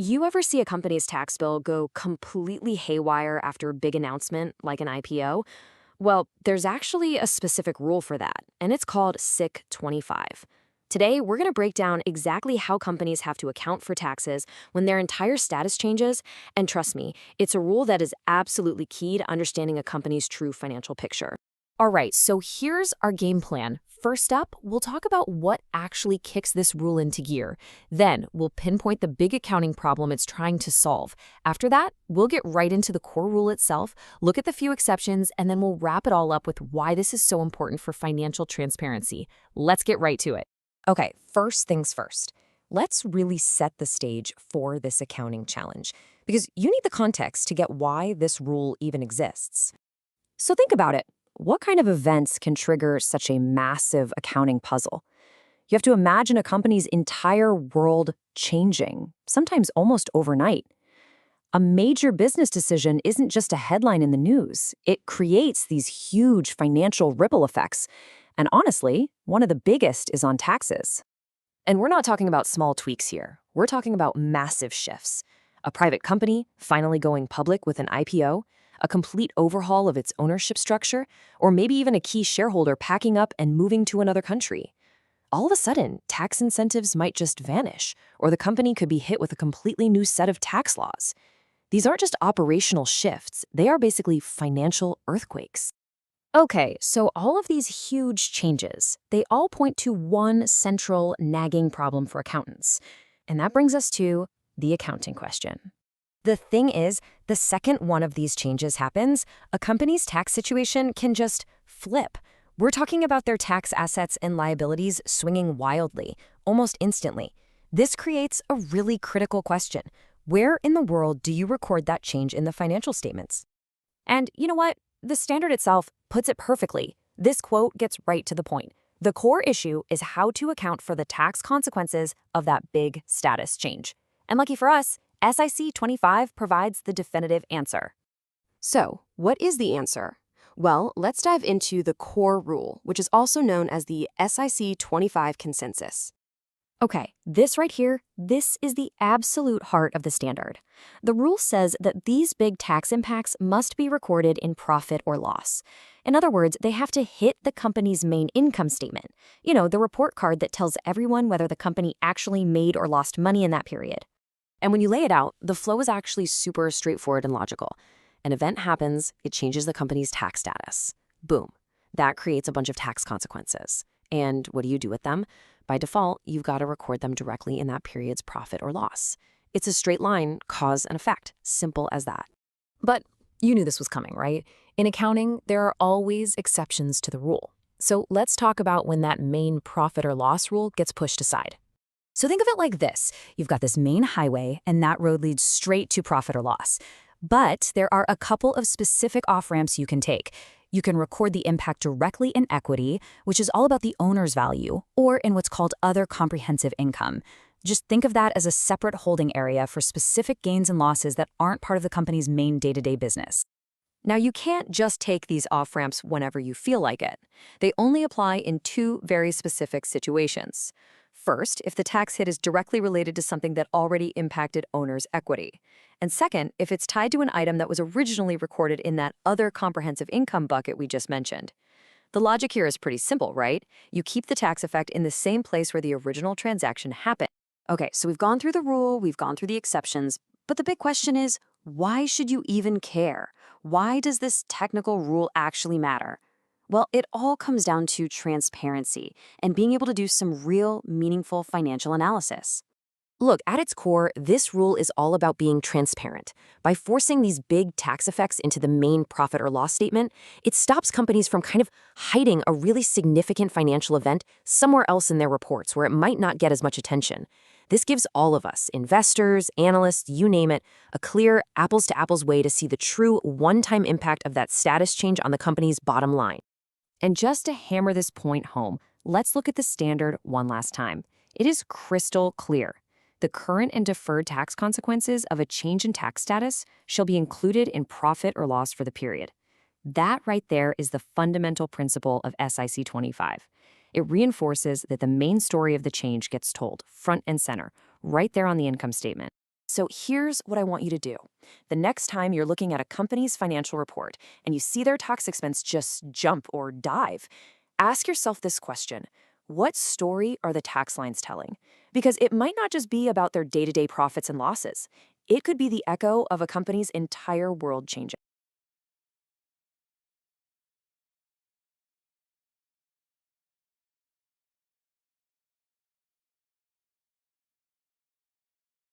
You ever see a company's tax bill go completely haywire after a big announcement, like an IPO? Well, there's actually a specific rule for that, and it's called SIC 25. Today, we're going to break down exactly how companies have to account for taxes when their entire status changes, and trust me, it's a rule that is absolutely key to understanding a company's true financial picture. All right, so here's our game plan. First up, we'll talk about what actually kicks this rule into gear. Then, we'll pinpoint the big accounting problem it's trying to solve. After that, we'll get right into the core rule itself, look at the few exceptions, and then we'll wrap it all up with why this is so important for financial transparency. Let's get right to it. Okay, first things first. Let's really set the stage for this accounting challenge, because you need the context to get why this rule even exists. So think about it. What kind of events can trigger such a massive accounting puzzle? You have to imagine a company's entire world changing, sometimes almost overnight. A major business decision isn't just a headline in the news. It creates these huge financial ripple effects. And honestly, one of the biggest is on taxes. And we're not talking about small tweaks here. We're talking about massive shifts. A private company finally going public with an IPO, a complete overhaul of its ownership structure, or maybe even a key shareholder packing up and moving to another country. All of a sudden, tax incentives might just vanish, or the company could be hit with a completely new set of tax laws. These aren't just operational shifts, they are basically financial earthquakes. Okay, so all of these huge changes, they all point to one central nagging problem for accountants. And that brings us to the accounting question. The thing is, the second one of these changes happens, a company's tax situation can just flip. We're talking about their tax assets and liabilities swinging wildly, almost instantly. This creates a really critical question. Where in the world do you record that change in the financial statements? And you know what? The standard itself puts it perfectly. This quote gets right to the point. The core issue is how to account for the tax consequences of that big status change. And lucky for us, SIC 25 provides the definitive answer. So, what is the answer? Well, let's dive into the core rule, which is also known as the SIC 25 consensus. Okay, this right here, this is the absolute heart of the standard. The rule says that these big tax impacts must be recorded in profit or loss. In other words, they have to hit the company's main income statement. You know, the report card that tells everyone whether the company actually made or lost money in that period. And when you lay it out, the flow is actually super straightforward and logical. An event happens, it changes the company's tax status. Boom. That creates a bunch of tax consequences. And what do you do with them? By default, you've got to record them directly in that period's profit or loss. It's a straight line, cause and effect. Simple as that. But you knew this was coming, right? In accounting, there are always exceptions to the rule. So let's talk about when that main profit or loss rule gets pushed aside. So think of it like this. You've got this main highway, and that road leads straight to profit or loss. But there are a couple of specific off-ramps you can take. You can record the impact directly in equity, which is all about the owner's value, or in what's called other comprehensive income. Just think of that as a separate holding area for specific gains and losses that aren't part of the company's main day-to-day business. Now, you can't just take these off-ramps whenever you feel like it. They only apply in two very specific situations. First, if the tax hit is directly related to something that already impacted owner's equity. And second, if it's tied to an item that was originally recorded in that other comprehensive income bucket we just mentioned. The logic here is pretty simple, right? You keep the tax effect in the same place where the original transaction happened. Okay, so we've gone through the rule, we've gone through the exceptions, but the big question is, why should you even care? Why does this technical rule actually matter? Well, it all comes down to transparency and being able to do some real, meaningful financial analysis. Look, at its core, this rule is all about being transparent. By forcing these big tax effects into the main profit or loss statement, it stops companies from kind of hiding a really significant financial event somewhere else in their reports where it might not get as much attention. This gives all of us, investors, analysts, you name it, a clear apples-to-apples way to see the true one-time impact of that status change on the company's bottom line. And just to hammer this point home, let's look at the standard one last time. It is crystal clear. The current and deferred tax consequences of a change in tax status shall be included in profit or loss for the period. That right there is the fundamental principle of SIC 25. It reinforces that the main story of the change gets told, front and center, right there on the income statement. So here's what I want you to do. The next time you're looking at a company's financial report and you see their tax expense just jump or dive, ask yourself this question. What story are the tax lines telling? Because it might not just be about their day-to-day profits and losses. It could be the echo of a company's entire world changing.